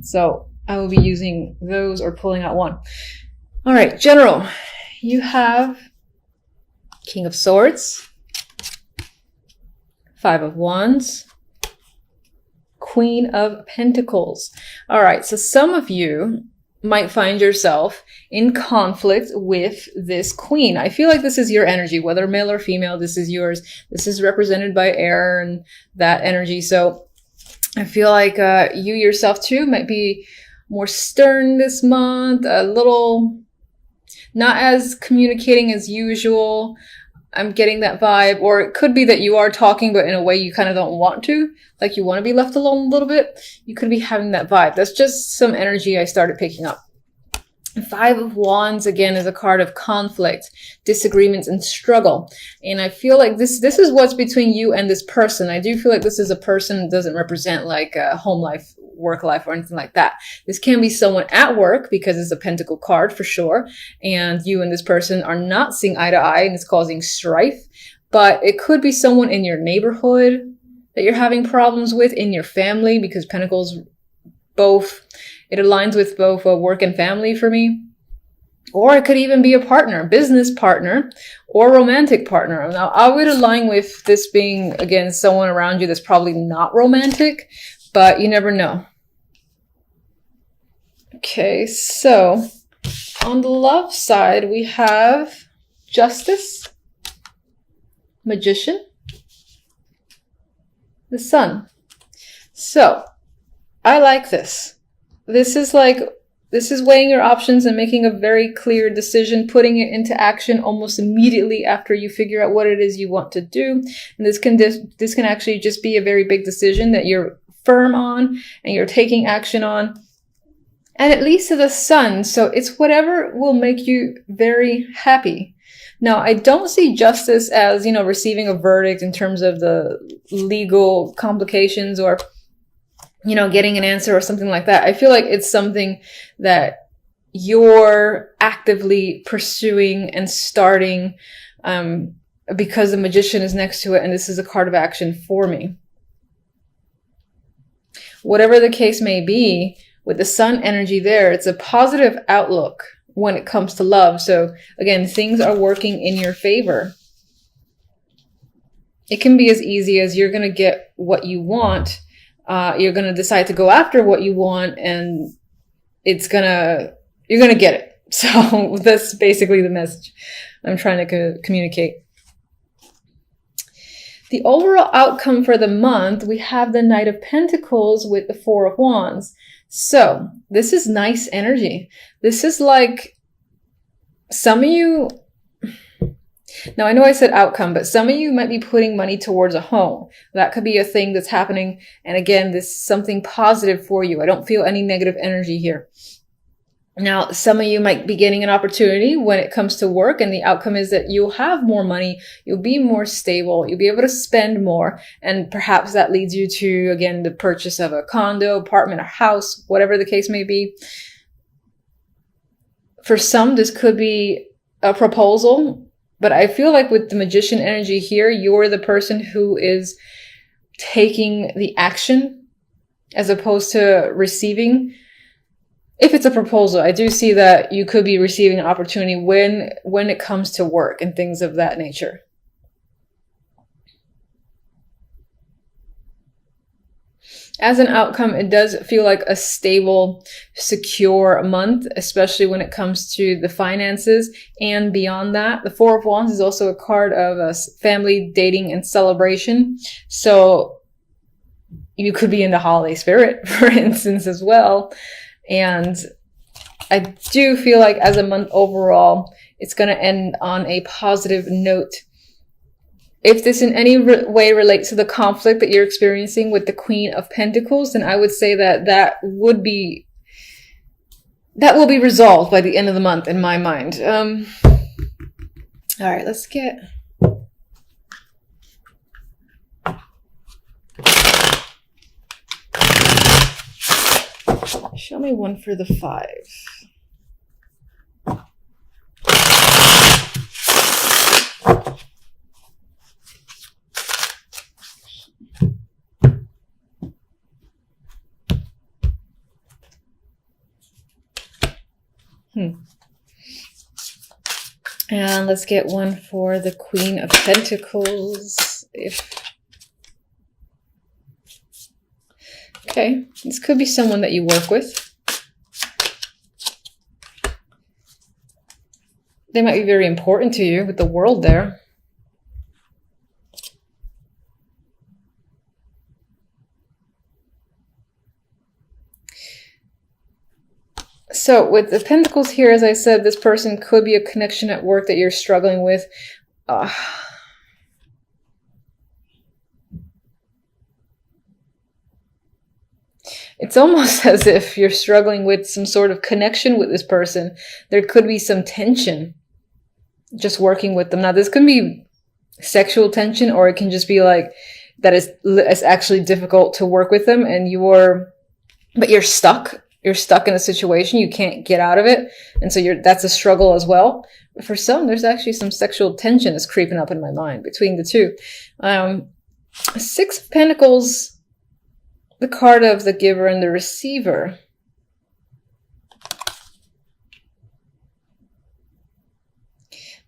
So I will be using those or pulling out one. All right, general, you have King of Swords, Five of Wands, Queen of Pentacles. All right, so some of you might find yourself in conflict with this queen. I feel like this is your energy, whether male or female, this is yours. This is represented by air and that energy. So I feel like you yourself too might be more stern this month, a little not as communicating as usual. I'm getting that vibe. Or it could be that you are talking, but in a way you kind of don't want to. Like you want to be left alone a little bit. You could be having that vibe. That's just some energy I started picking up. Five of Wands, again, is a card of conflict, disagreements, and struggle. And I feel like this is what's between you and this person. I do feel like this is a person that doesn't represent like a home life, work life, or anything like that. This can be someone at work because it's a pentacle card for sure. And you and this person are not seeing eye to eye and it's causing strife. But it could be someone in your neighborhood that you're having problems with, in your family, because pentacles both, it aligns with both work and family for me. Or it could even be a partner, business partner, or romantic partner. Now, I would align with this being, again, someone around you that's probably not romantic, but you never know. Okay, so on the love side, we have Justice, Magician, the Sun. So I like this. This is weighing your options and making a very clear decision, putting it into action almost immediately after you figure out what it is you want to do. And this can actually just be a very big decision that you're firm on and you're taking action on. And it leads to the Sun, so it's whatever will make you very happy. Now, I don't see justice as, receiving a verdict in terms of the legal complications or getting an answer or something like that. I feel like it's something that you're actively pursuing and starting because the Magician is next to it, and this is a card of action for me. Whatever the case may be, with the Sun energy there, it's a positive outlook when it comes to love. So again, things are working in your favor. It can be as easy as you're going to get what you want. You're going to decide to go after what you want, and you're going to get it. So that's basically the message I'm trying to communicate. The overall outcome for the month, we have the Knight of Pentacles with the Four of Wands. So this is nice energy. This is like some of you, now I know I said outcome, but some of you might be putting money towards a home. That could be a thing that's happening. And again, this is something positive for you. I don't feel any negative energy here. Now, some of you might be getting an opportunity when it comes to work, and the outcome is that you'll have more money, you'll be more stable, you'll be able to spend more, and perhaps that leads you to, again, the purchase of a condo, apartment, or house, whatever the case may be. For some, this could be a proposal, but I feel like with the Magician energy here, you're the person who is taking the action as opposed to receiving. If it's a proposal, I do see that you could be receiving an opportunity when it comes to work and things of that nature. As an outcome, it does feel like a stable, secure month, especially when it comes to the finances and beyond that. The Four of Wands is also a card of family, dating, and celebration. So you could be in the holiday spirit, for instance, as well. And I do feel like as a month overall, it's going to end on a positive note. If this in any way relates to the conflict that you're experiencing with the Queen of Pentacles, then I would say that will be resolved by the end of the month in my mind. All right, let's get... Show me one for the 5. And let's get one for the Queen of Pentacles. Okay, this could be someone that you work with. They might be very important to you with the World there. So with the Pentacles here, as I said, this person could be a connection at work that you're struggling with. It's almost as if you're struggling with some sort of connection with this person. There could be some tension just working with them. Now, this can be sexual tension, or it can just be like that it's actually difficult to work with them, and but you're stuck. You're stuck in a situation. You can't get out of it. And so that's a struggle as well. But for some, there's actually some sexual tension that's creeping up in my mind between the two. Six of Pentacles, the card of the giver and the receiver.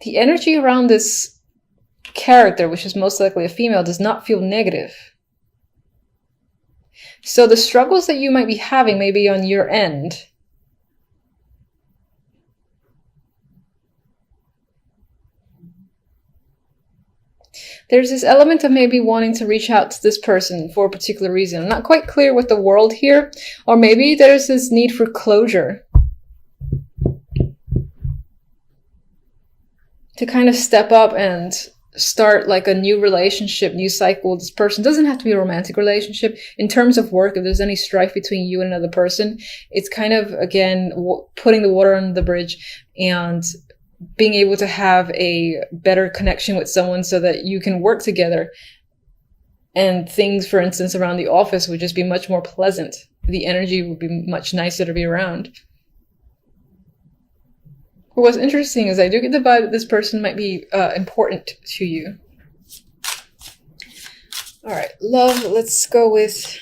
The energy around this character, which is most likely a female, does not feel negative. So the struggles that you might be having may be on your end. There's this element of maybe wanting to reach out to this person for a particular reason. I'm not quite clear with the World here. Or maybe there's this need for closure. To kind of step up and start like a new relationship, new cycle. This person doesn't have to be a romantic relationship. In terms of work, if there's any strife between you and another person, it's kind of, again, putting the water under the bridge and being able to have a better connection with someone so that you can work together. And things, for instance, around the office would just be much more pleasant. The energy would be much nicer to be around. What's interesting is I do get the vibe that this person might be important to you. All right, love, let's go with...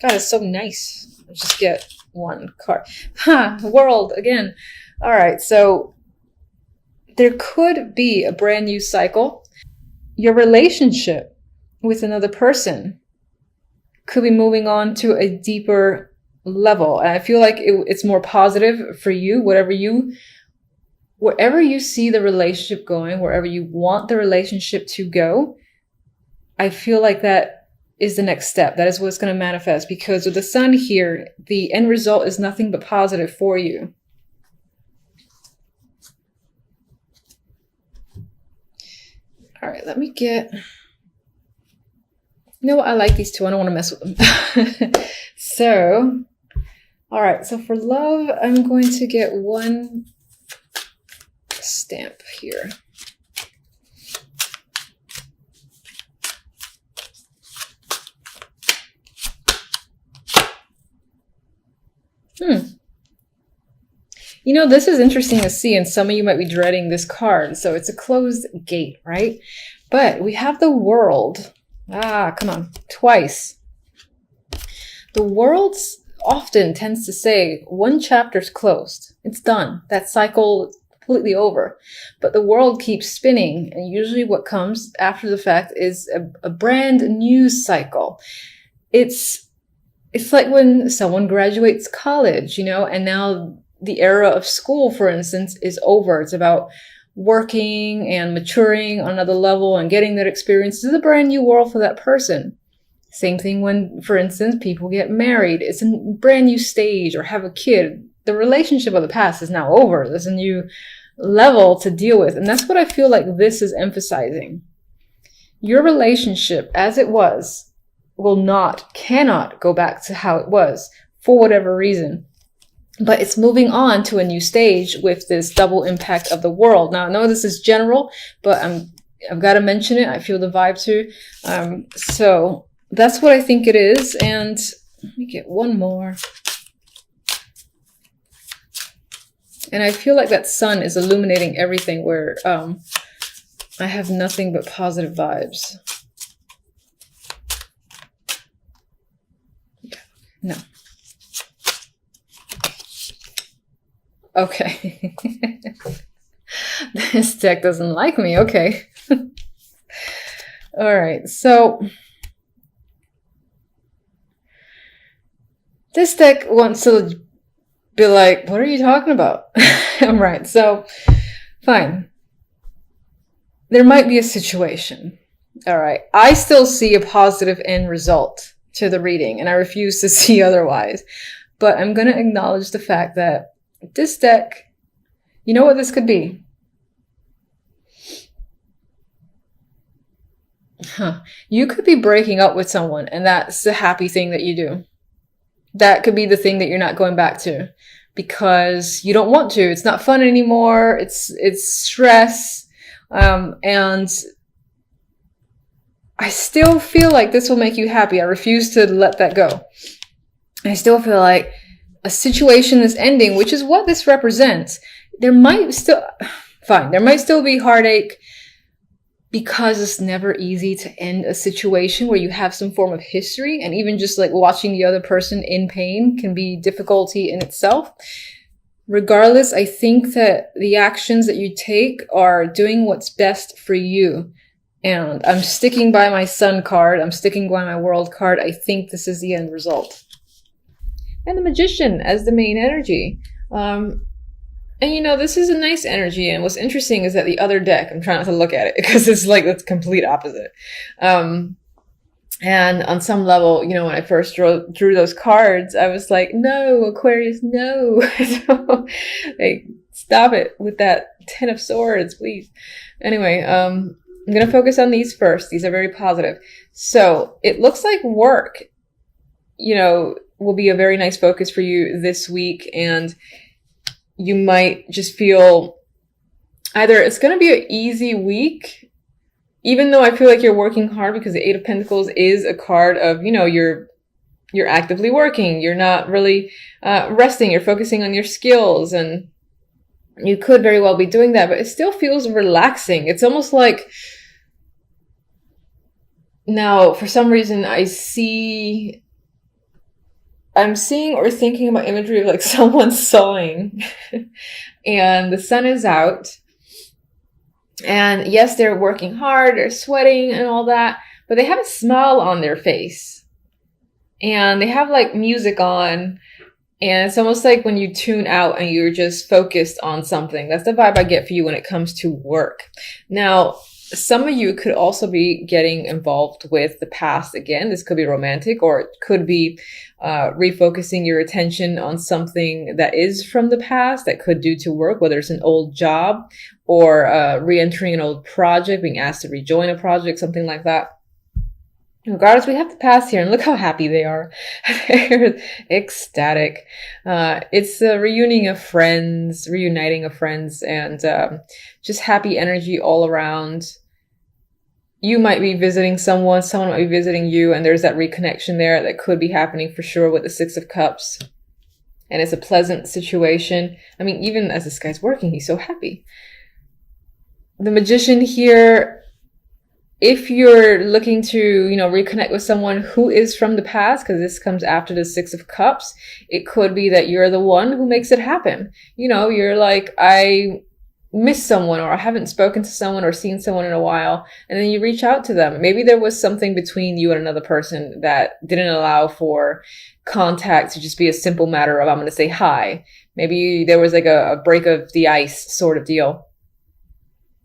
God, it's so nice. Let's just get one card. World, again. All right, so there could be a brand new cycle. Your relationship with another person could be moving on to a deeper level. And I feel like it's more positive for you, wherever you see the relationship going, wherever you want the relationship to go, I feel like that is the next step. That is what's going to manifest, because with the Sun here, the end result is nothing but positive for you. All right, let me get... You know what? I like these two. I don't want to mess with them. So, all right. So for love, I'm going to get one stamp here. You know, this is interesting to see, and some of you might be dreading this card. So it's a closed gate, right? But we have the World. Come on, twice. The World often tends to say one chapter's closed. It's done. That cycle completely over. But the World keeps spinning, and usually what comes after the fact is a brand new cycle. It's like when someone graduates college, you know, and now the era of school, for instance, is over. It's about working and maturing on another level and getting that experience. This is a brand new world for that person. Same thing when, for instance, people get married. It's a brand new stage, or have a kid. The relationship of the past is now over. There's a new level to deal with. And that's what I feel like this is emphasizing. Your relationship as it was cannot go back to how it was for whatever reason. But it's moving on to a new stage with this double impact of the World. Now, I know this is general, but I've got to mention it. I feel the vibe too. So that's what I think it is. And let me get one more. And I feel like that Sun is illuminating everything, where I have nothing but positive vibes. No. Okay. This deck doesn't like me. Okay. All right. So this deck wants to be like, what are you talking about? All right. So fine. There might be a situation. All right. I still see a positive end result to the reading, and I refuse to see otherwise. But I'm going to acknowledge the fact that this deck, you know what this could be? You could be breaking up with someone, and that's the happy thing that you do. That could be the thing that you're not going back to because you don't want to. It's not fun anymore. It's stress. And I still feel like this will make you happy. I refuse to let that go. I still feel like a situation is ending, which is what this represents. There might still be heartache because it's never easy to end a situation where you have some form of history, and even just like watching the other person in pain can be difficulty in itself. Regardless, I think that the actions that you take are doing what's best for you. And I'm sticking by my Sun card. I'm sticking by my World card. I think this is the end result. And the Magician as the main energy. And you know, this is a nice energy. And what's interesting is that the other deck, I'm trying not to look at it because it's like the complete opposite. And on some level, you know, when I first drew those cards, I was like, no, Aquarius, no. So, like, stop it with that 10 of Swords, please. Anyway, I'm going to focus on these first. These are very positive. So it looks like work, you know, will be a very nice focus for you this week. And you might just feel either it's going to be an easy week, even though I feel like you're working hard, because the Eight of Pentacles is a card of, you know, you're actively working. You're not really resting. You're focusing on your skills, and you could very well be doing that, but it still feels relaxing. It's almost like, now, for some reason, I'm seeing or thinking about imagery of like someone sewing and the sun is out. And yes, they're working hard, they're sweating and all that, but they have a smile on their face. And they have like music on. And it's almost like when you tune out and you're just focused on something. That's the vibe I get for you when it comes to work. Now, some of you could also be getting involved with the past again. This could be romantic, or it could be refocusing your attention on something that is from the past that could do to work, whether it's an old job or re-entering an old project, being asked to rejoin a project, something like that. Regardless, we have the past here, and look how happy they are. They're ecstatic. It's a reuniting of friends, and just happy energy all around. You might be visiting someone might be visiting you, and there's that reconnection there that could be happening for sure with the Six of Cups. And it's a pleasant situation. I mean, even as this guy's working, he's so happy. The Magician here, if you're looking to, you know, reconnect with someone who is from the past, because this comes after the Six of Cups, it could be that you're the one who makes it happen. You know, you're like, I miss someone, or I haven't spoken to someone or seen someone in a while, and then you reach out to them. Maybe there was something between you and another person that didn't allow for contact to just be a simple matter of, I'm going to say hi. Maybe there was like a break of the ice sort of deal.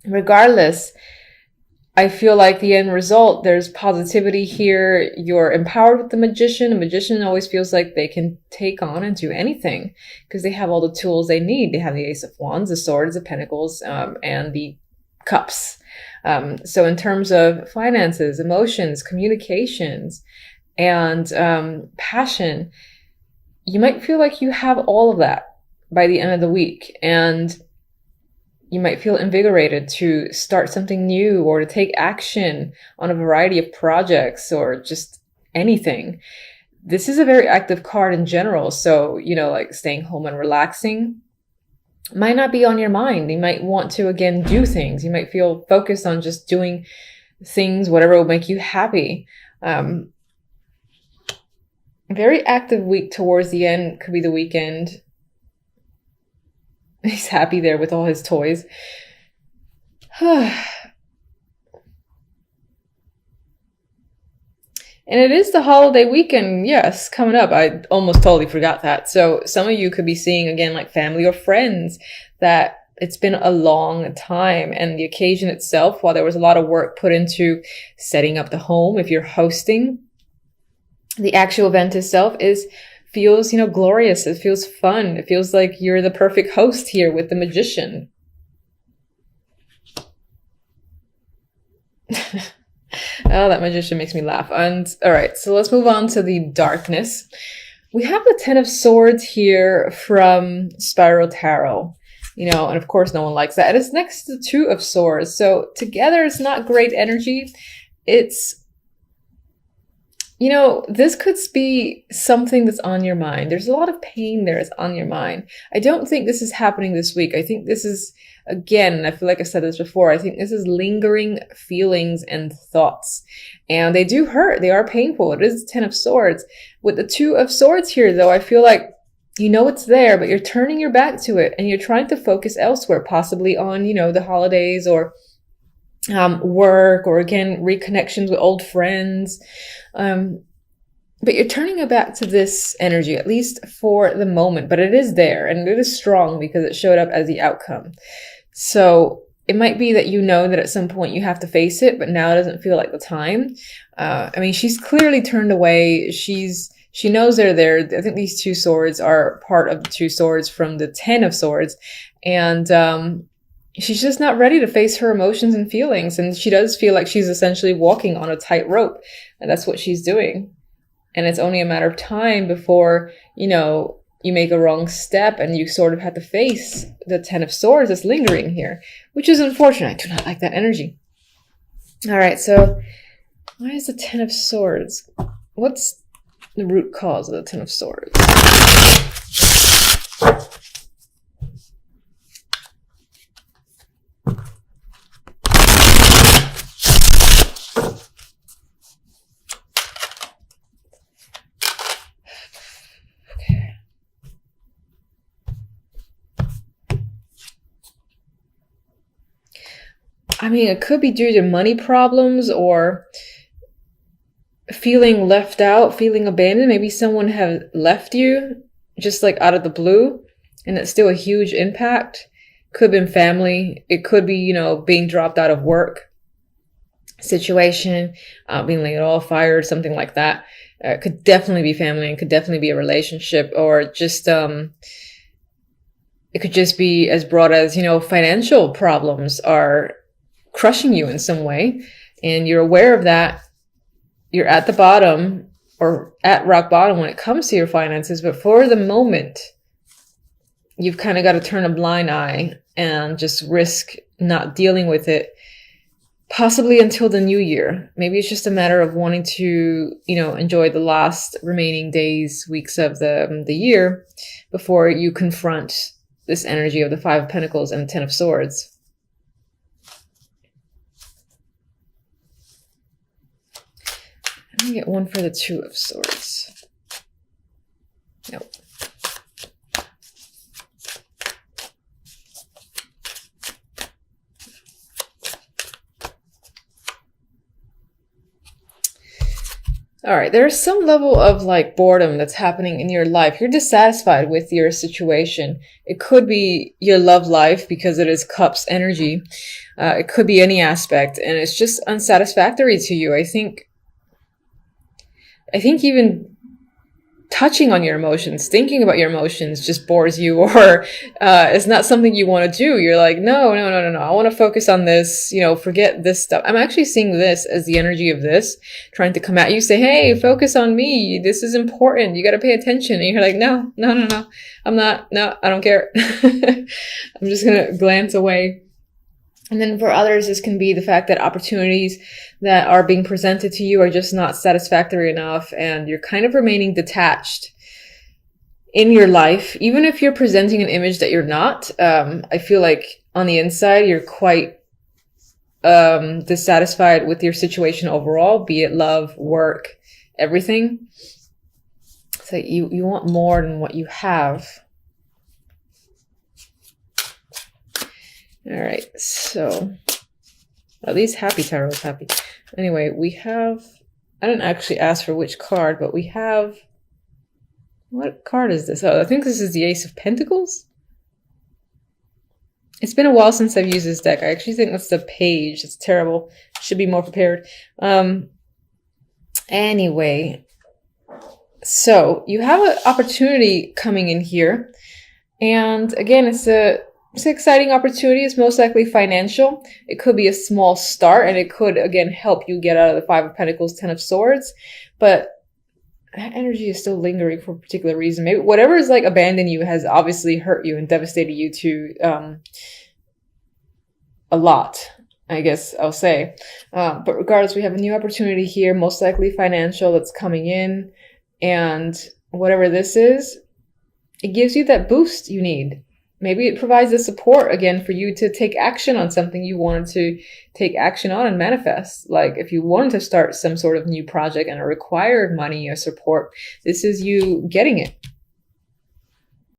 Regardless, I feel like the end result, there's positivity here. You're empowered with the Magician. A magician always feels like they can take on and do anything because they have all the tools they need. They have the Ace of Wands, the Swords, the Pentacles, and the Cups. So in terms of finances, emotions, communications, and passion, you might feel like you have all of that by the end of the week. And you might feel invigorated to start something new or to take action on a variety of projects or just anything. This is a very active card in general. So, you know, like staying home and relaxing might not be on your mind. You might want to, again, do things. You might feel focused on just doing things, whatever will make you happy. Very active week towards the end. Could be the weekend. He's happy there with all his toys. And it is the holiday weekend, yes, coming up. I almost totally forgot that. So some of you could be seeing, again, like family or friends that it's been a long time. And the occasion itself, while there was a lot of work put into setting up the home, if you're hosting, the actual event itself feels, glorious. It feels fun. It feels like you're the perfect host here with the magician. Oh, that magician makes me laugh. And all right, so let's move on to the darkness. We have the Ten of Swords here from Spiral Tarot, and of course no one likes that. And it's next to the Two of Swords. So together it's not great energy. It's, this could be something that's on your mind. There's a lot of pain there that's on your mind. I don't think this is happening this week. I think this is, again, I feel like I said this before, I think this is lingering feelings and thoughts. And they do hurt. They are painful. It is the Ten of Swords. With the Two of Swords here, though, I feel like it's there, but you're turning your back to it and you're trying to focus elsewhere, possibly on, the holidays or work, or again, reconnections with old friends. But you're turning it back to this energy, at least for the moment, but it is there and it is strong because it showed up as the outcome. So it might be that that at some point you have to face it, but now it doesn't feel like the time. She's clearly turned away. She knows they're there. I think these two swords are part of the two swords from the Ten of Swords. And, she's just not ready to face her emotions and feelings. And she does feel like she's essentially walking on a tightrope. And that's what she's doing. And it's only a matter of time before, you make a wrong step and you sort of have to face the Ten of Swords that's lingering here, which is unfortunate. I do not like that energy. All right. So why is the Ten of Swords? What's the root cause of the Ten of Swords? It could be due to money problems or feeling left out, feeling abandoned. Maybe someone have left you just like out of the blue, and it's still a huge impact. Could have been family. It could be, being dropped out of work situation, being laid off, fired, something like that. It could definitely be family and could definitely be a relationship, or just, it could just be as broad as, financial problems are crushing you in some way, and you're aware of that. You're at the bottom or at rock bottom when it comes to your finances, but for the moment, you've kind of got to turn a blind eye and just risk not dealing with it, possibly until the new year. Maybe it's just a matter of wanting to, enjoy the last remaining days, weeks of the year before you confront this energy of the Five of Pentacles and the Ten of Swords. Let me get one for the Two of Swords. Nope. All right, there's some level of like boredom that's happening in your life. You're dissatisfied with your situation. It could be your love life because it is Cups energy. It could be any aspect, and it's just unsatisfactory to you. I think even touching on your emotions, thinking about your emotions just bores you, or it's not something you want to do. You're like, no. I want to focus on this, forget this stuff. I'm actually seeing this as the energy of this trying to come at you, say, hey, focus on me. This is important. You got to pay attention. And you're like, no. I'm not. No, I don't care. I'm just going to glance away. And then for others, this can be the fact that opportunities that are being presented to you are just not satisfactory enough, and you're kind of remaining detached in your life. Even if you're presenting an image that you're not, I feel like on the inside, you're quite dissatisfied with your situation overall, be it love, work, everything. So you want more than what you have. All right, so at least Happy Tarot is happy. Anyway, we have, I didn't actually ask for which card, but we have, what card is this? Oh, I think this is the Ace of Pentacles. It's been a while since I've used this deck. I actually think that's the page. It's terrible. Should be more prepared. Anyway, so you have an opportunity coming in here. And again, it's an exciting opportunity. It's most likely financial. It could be a small start, and it could, again, help you get out of the Five of Pentacles, Ten of Swords. But that energy is still lingering for a particular reason. Maybe whatever is like abandoned you has obviously hurt you and devastated you to a lot, I guess I'll say. But regardless, we have a new opportunity here, most likely financial, that's coming in. And whatever this is, it gives you that boost you need. Maybe it provides the support again for you to take action on something you wanted to take action on and manifest. Like if you wanted to start some sort of new project and it required money or support, this is you getting it.